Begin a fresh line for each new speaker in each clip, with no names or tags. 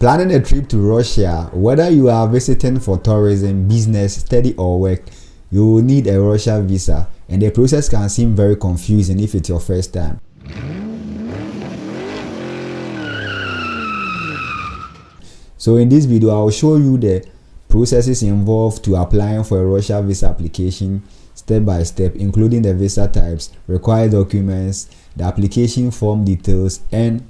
Planning a trip to Russia, whether you are visiting for tourism, business, study, or work, you will need a Russia visa, and the process can seem very confusing if it's your first time. So in this video, I will show you the processes involved to applying for a Russia visa application step by step, including the visa types, required documents, the application form details, and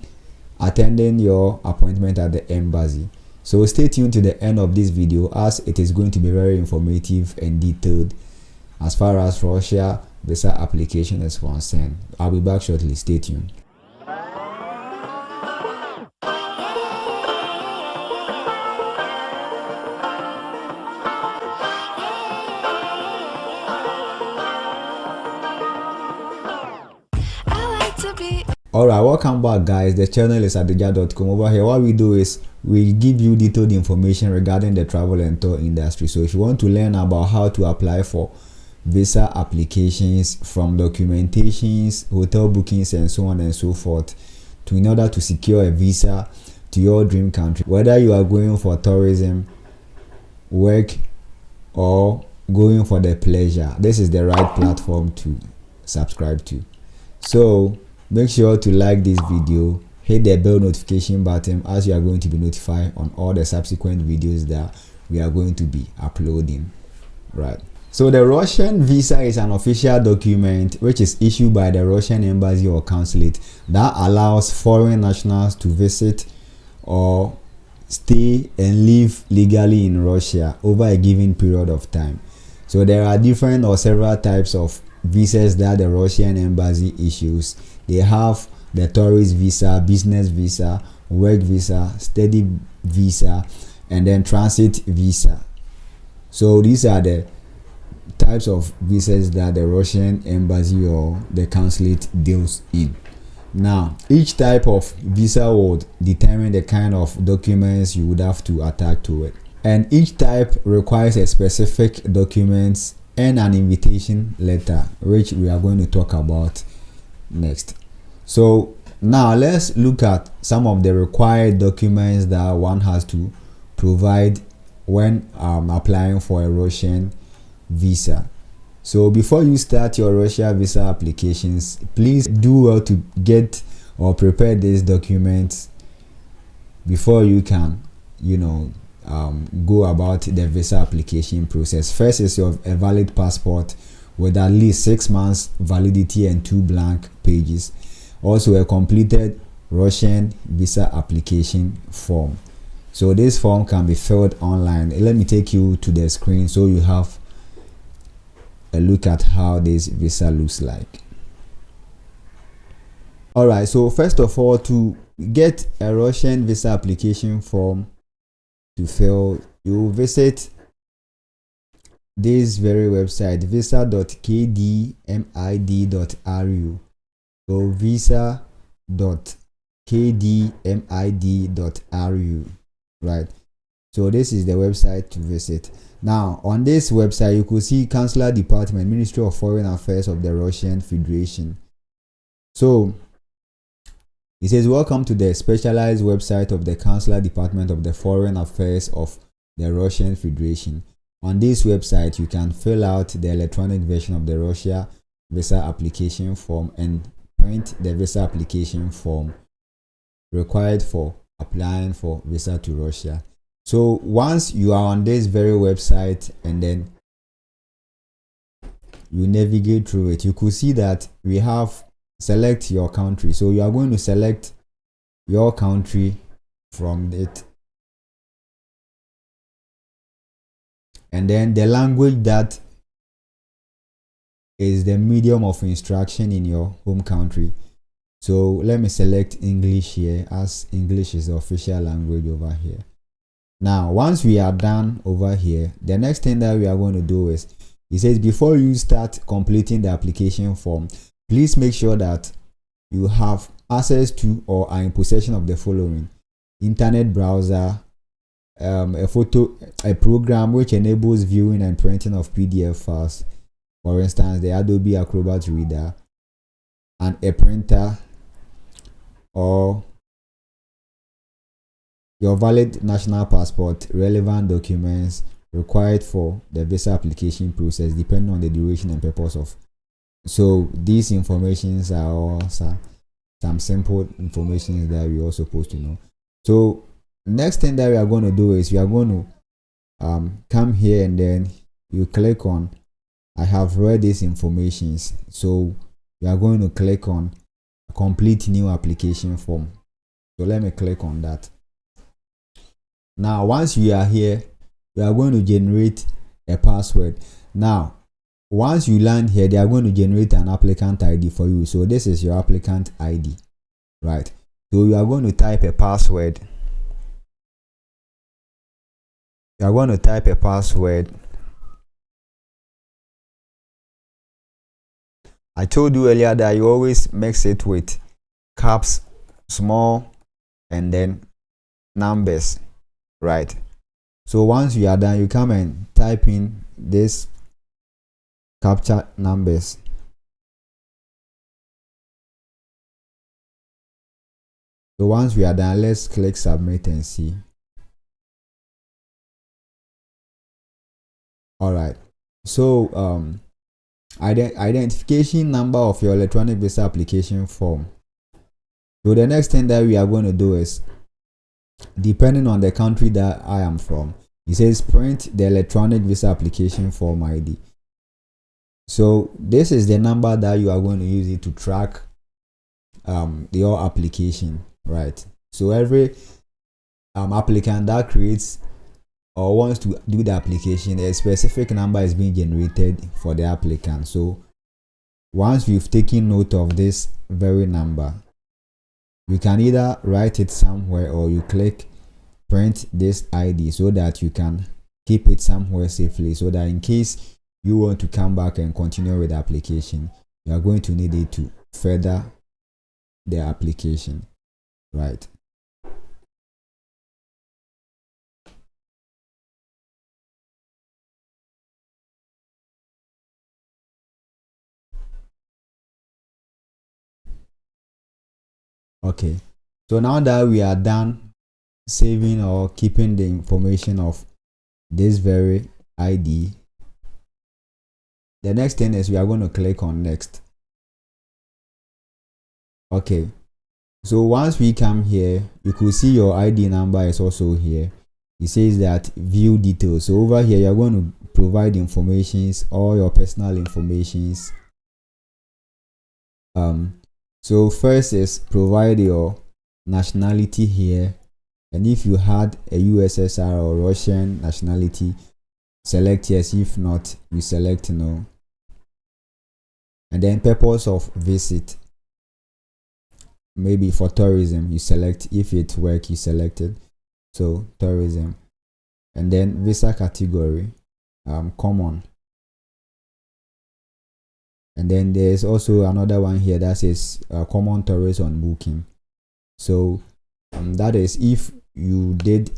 attending your appointment at the embassy. So stay tuned to the end of this video, as it is going to be very informative and detailed as far as Russia visa application is concerned. I'll be back shortly. Stay tuned. Alright, welcome back guys. The channel is adija.com. Over here, what we do is we give you detailed information regarding the travel and tour industry. So if you want to learn about how to apply for visa applications, from documentations, hotel bookings, and so on and so forth, to in order to secure a visa to your dream country, whether you are going for tourism, work, or going for the pleasure, this is the right platform to subscribe to. So make sure to like this video, hit the bell notification button, as you are going to be notified on all the subsequent videos that we are going to be uploading. Right, so the Russian visa is an official document which is issued by the Russian embassy or consulate that allows foreign nationals to visit or stay and live legally in Russia over a given period of time. So there are different or several types of visas that the Russian embassy issues. They have the tourist visa, business visa, work visa, study visa, and then transit visa. So these are the types of visas that the Russian embassy or the consulate deals in. Now, each type of visa would determine the kind of documents you would have to attach to it, and each type requires a specific documents and an invitation letter, which we are going to talk about next. So now let's look at some of the required documents that one has to provide when applying for a Russian visa. So before you start your Russia visa applications, please do well to get or prepare these documents before you can go about the visa application process. First is a valid passport with at least 6 months validity and 2 blank pages. Also a completed Russian visa application form. So this form can be filled online. Let me take you to the screen so you have a look at how this visa looks like. Alright, so first of all, to get a Russian visa application form to fill, you visit this very website, visa.kdmid.ru. So visa.kdmid.ru, right? So this is the website to visit. Now on this website, you could see Consular Department, Ministry of Foreign Affairs of the Russian Federation. So it says, welcome to the specialized website of the Consular Department of the Foreign Affairs of the Russian Federation. On this website, you can fill out the electronic version of the Russia visa application form and print the visa application form required for applying for visa to Russia. So once you are on this very website and then you navigate through it, you could see that we have select your country. So you are going to select your country from it, and then the language that is the medium of instruction in your home country. So let me select English here, as English is the official language over here. Now once we are done over here, the next thing that we are going to do is, it says, before you start completing the application form, please make sure that you have access to or are in possession of the following: internet browser, a program which enables viewing and printing of PDF files, for instance the Adobe Acrobat Reader, and a printer or your valid national passport, relevant documents required for the visa application process depending on the duration and purpose of. So these informations are all some simple information that we are supposed to know. So next thing that we are going to do is we are going to come here and then you click on I have read these informations. So we are going to click on complete new application form. So let me click on that. Now once you are here, we are going to generate a password. Now once you land here, they are going to generate an applicant ID for you. So this is your applicant ID, right? So you are going to type a password. You are going to type a password. I told you earlier that you always mix it with caps, small, and then numbers, right? So once you are done, you come and type in this capture numbers. So once we are done, let's click submit and see. All right. So identification number of your electronic visa application form. So the next thing that we are going to do is, depending on the country that I am from, it says print the electronic visa application form ID. So this is the number that you are going to use it to track your application, right? So every applicant that creates or wants to do the application, a specific number is being generated for the applicant. So once you've taken note of this very number, you can either write it somewhere or you click print this ID so that you can keep it somewhere safely, so that in case you want to come back and continue with the application, you are going to need it to further the application, right? Okay, so now that we are done saving or keeping the information of this very ID, the next thing is we are going to click on next. Okay, so once we come here, you could see your ID number is also here. It says that view details. So over here, you're going to provide informations, all your personal informations. So first is provide your nationality here, and if you had a USSR or Russian nationality, select yes. If not, you select no. And then purpose of visit, maybe for tourism, you select. If it's work, you select it, so tourism. And then visa category, common. And then there's also another one here that says common tourist on booking. So that is if you did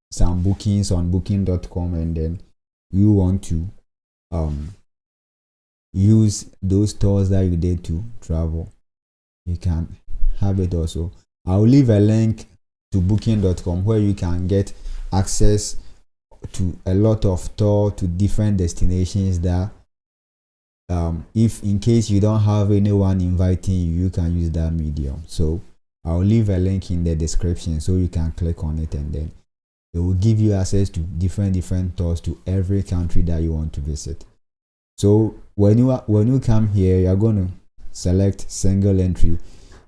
some bookings on booking.com and then you want to use those tours that you did to travel, you can have it also. I'll leave a link to booking.com where you can get access to a lot of tour to different destinations that if in case you don't have anyone inviting you, you can use that medium. So I'll leave a link in the description so you can click on it, and then it will give you access to different tours to every country that you want to visit. So when you come here, you're going to select single entry.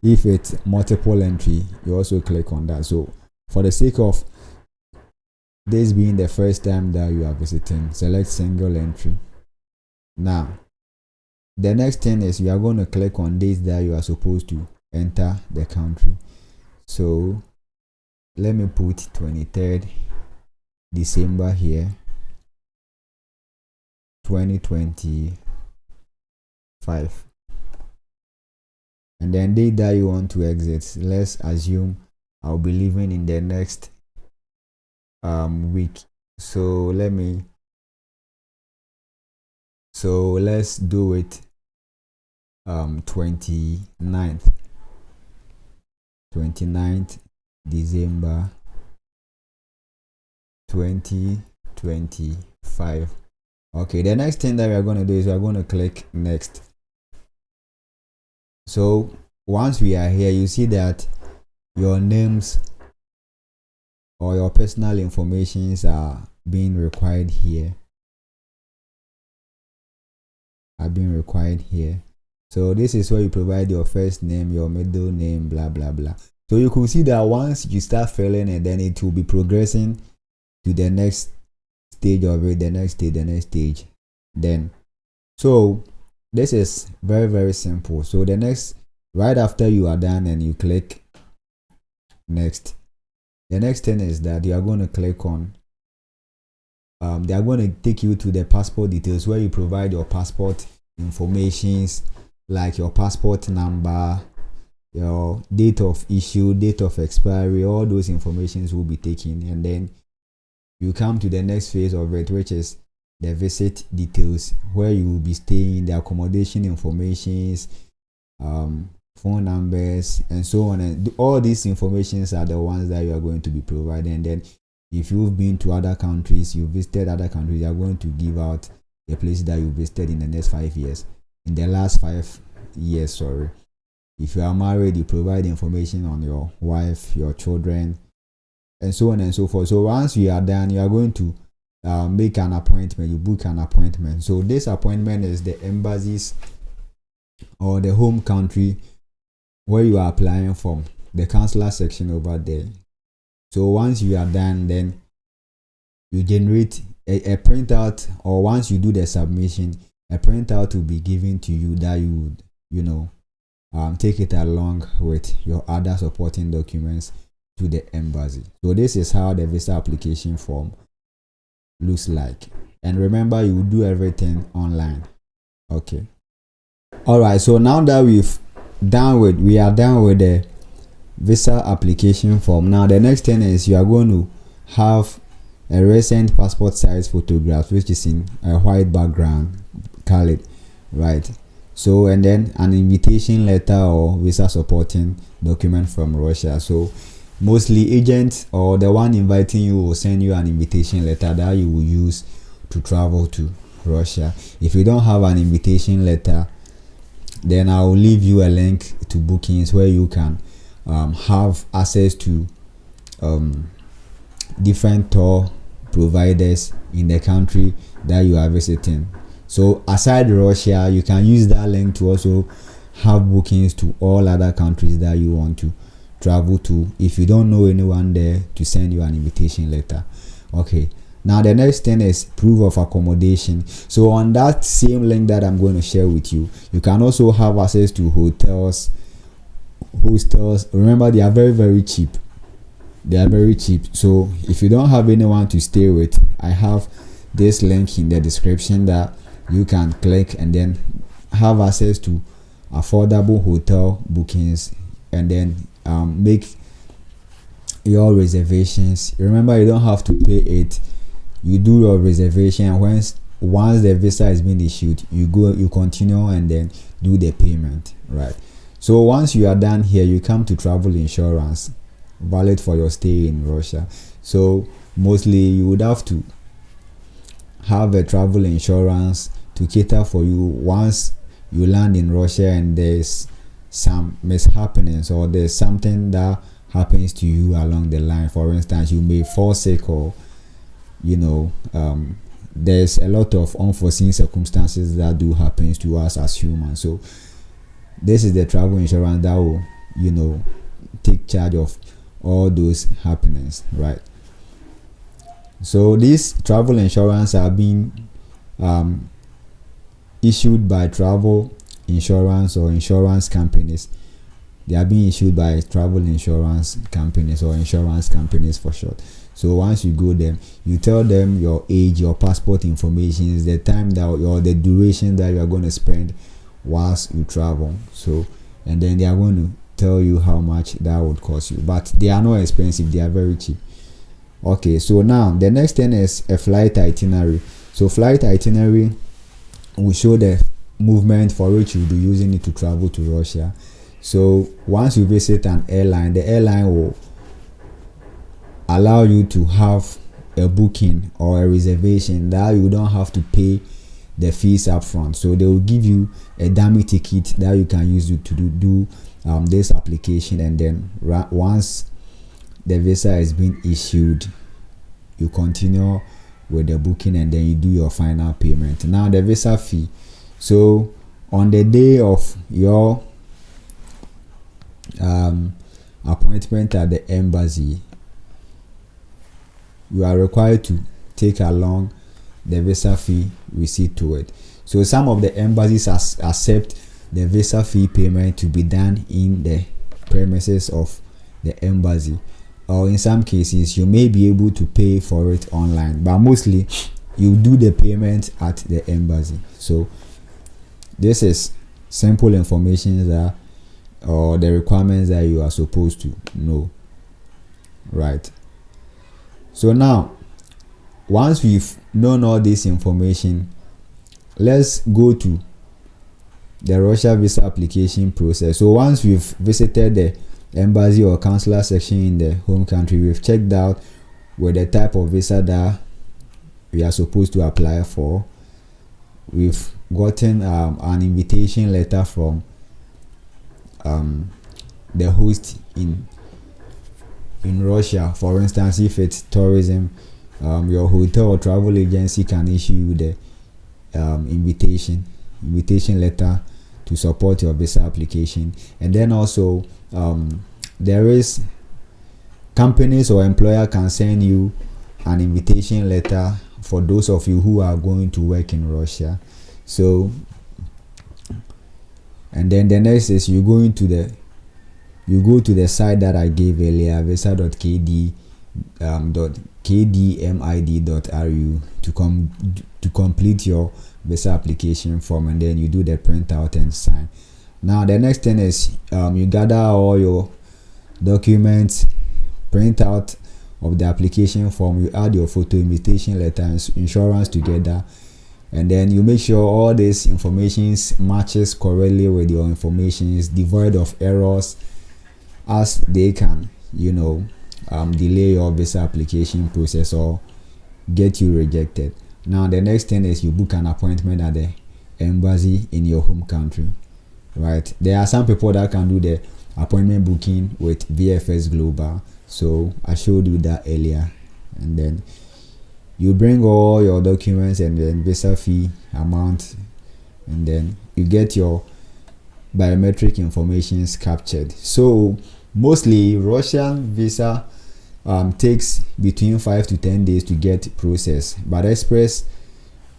If it's multiple entry, you also click on that. So for the sake of this being the first time that you are visiting, select single entry. Now the next thing is you are going to click on dates that you are supposed to enter the country. So let me put 23rd December here, 2025. And then date that you want to exit, let's assume I'll be leaving in the next week. So let's do it 29th December 2025. Okay, the next thing that we are going to do is we are going to click next. So once we are here, you see that your names or your personal informations are being required here. So this is where you provide your first name, your middle name, blah blah blah. So you could see that once you start filling it, then it will be progressing to the next stage of it, the next stage. Then so this is very, very simple. So the next, right after you are done and you click next, the next thing is that you are going to click on they are going to take you to the passport details, where you provide your passport informations like your passport number, your date of issue, date of expiry. All those informations will be taken, and then you come to the next phase of it, which is the visit details, where you will be staying, the accommodation informations, phone numbers, and so on. And all these informations are the ones that you are going to be providing. And then if you've been to other countries, you visited other countries, you are going to give out the places that you visited in the next 5 years, in the last 5 years, sorry. If you are married, you provide information on your wife, your children, and so on and so forth. So once you are done, you are going to make an appointment. You book an appointment. So this appointment is the embassies or the home country where you are applying from, the consular section over there. So once you are done, then you generate a printout, or once you do the submission, a printout will be given to you that you would take it along with your other supporting documents to the embassy. So this is how the visa application form looks like. And remember, you do everything online. Okay. All right. So now that we are done with the visa application form. Now the next thing is you are going to have a recent passport size photograph, which is in a white background colored, right? So, and then an invitation letter or visa supporting document from Russia. So mostly agents or the one inviting you will send you an invitation letter that you will use to travel to Russia. If you don't have an invitation letter, then I will leave you a link to bookings where you can have access to different tour providers in the country that you are visiting. So aside Russia, you can use that link to also have bookings to all other countries that you want to travel to, if you don't know anyone there to send you an invitation letter. Okay, now the next thing is proof of accommodation. So on that same link that I'm going to share with you, you can also have access to hostels. Remember, they are very, very cheap. So if you don't have anyone to stay with, I have this link in the description that you can click and then have access to affordable hotel bookings, and then make your reservations. Remember, you don't have to pay it. You do your reservation, and once the visa has been issued, you continue and then do the payment, right? So once you are done here, you come to travel insurance, valid for your stay in Russia. So mostly you would have to have a travel insurance to cater for you once you land in Russia and there's some mishappenings, or there's something that happens to you along the line. For instance, you may fall sick, or there's a lot of unforeseen circumstances that do happen to us as humans. So this is the travel insurance that will take charge of all those happenings, right? So these travel insurance are being issued by travel insurance or insurance companies. They are being issued by travel insurance companies, or insurance companies for short. So once you go there, you tell them your age, your passport information, the time that, or the duration that you are going to spend whilst you travel. So, and then they are going to tell you how much that would cost you. But they are not expensive, they are very cheap. Okay, so now the next thing is a flight itinerary. So flight itinerary will show the movement for which you'll be using it to travel to Russia. So once you visit an airline, the airline will allow you to have a booking or a reservation, that you don't have to pay the fees up front. So they will give you a dummy ticket that you can use to do this application, and then once the visa has been issued, you continue with the booking, and then you do your final payment. Now the visa fee. So on the day of your appointment at the embassy, you are required to take along the visa fee receipt to it. So some of the embassies accept the visa fee payment to be done in the premises of the embassy, or in some cases you may be able to pay for it online, but mostly you do the payment at the embassy. So this is simple information that, or the requirements that you are supposed to know, right? So now, once we've known all this information, let's go to the Russia visa application process. So once we've visited the embassy or consular section in the home country, we've checked out with the type of visa that we are supposed to apply for. We've gotten an invitation letter from the host in Russia. For instance, if it's tourism, your hotel or travel agency can issue you the invitation letter to support your visa application. And then also there is companies or employer can send you an invitation letter for those of you who are going to work in Russia. So, and then the next is you go to the site that I gave earlier, visa.kdmid.ru, to complete your visa application form, and then you do the printout and sign. Now the next thing is you gather all your documents, print out of the application form, you add your photo, invitation letter, and insurance together, and then you make sure all this information matches correctly with your information, is devoid of errors, as they can delay your visa application process or get you rejected. Now the next thing is you book an appointment at the embassy in your home country, right? There are some people that can do the appointment booking with VFS Global, so I showed you that earlier. And then you bring all your documents and then visa fee amount, and then you get your biometric information captured. So mostly Russian visa takes between 5 to 10 days to get processed, but express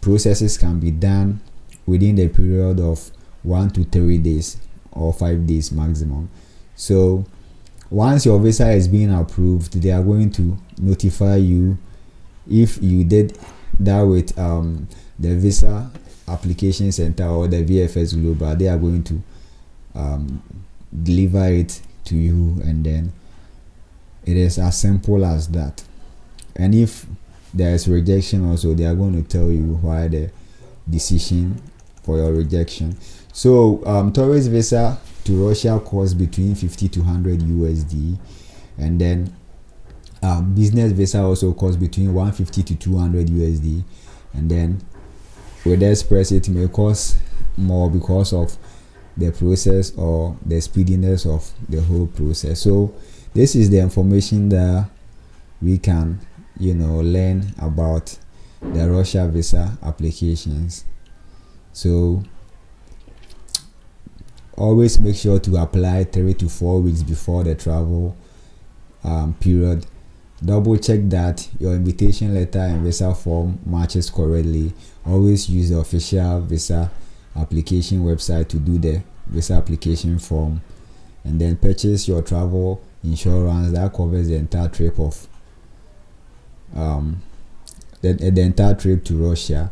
processes can be done within the period of 1 to 3 days or 5 days maximum. So once your visa is being approved, they are going to notify you. If you did that with the visa application center or the VFS Global, they are going to deliver it to you, and then it is as simple as that. And if there is rejection also, they are going to tell you why the decision for your rejection. So tourist visa to Russia costs between 50 to 100 USD, and then business visa also costs between 150 to 200 USD, and then with express it may cost more because of the process or the speediness of the whole process. So this is the information that we can learn about the Russia visa applications. So always make sure to apply 3 to 4 weeks before the travel period. Double check that your invitation letter and visa form matches correctly. Always use the official visa application website to do the visa application form, and then purchase your travel insurance that covers the entire trip of the entire trip to Russia,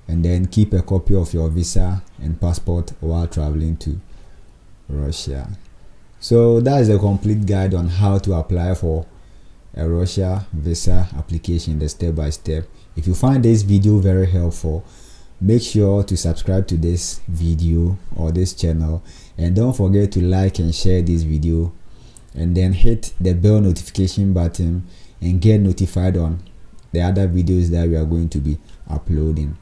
and then keep a copy of your visa and passport while traveling to Russia. So that is a complete guide on how to apply for a Russia visa application, the step by step. If you find this video very helpful, make sure to subscribe to this video or this channel, and don't forget to like and share this video, and then hit the bell notification button and get notified on the other videos that we are going to be uploading.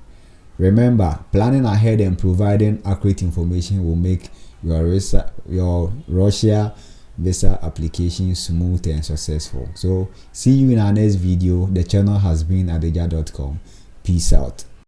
Remember, planning ahead and providing accurate information will make your Russia visa application smooth and successful. So see you in our next video. The channel has been adeja.com. Peace out.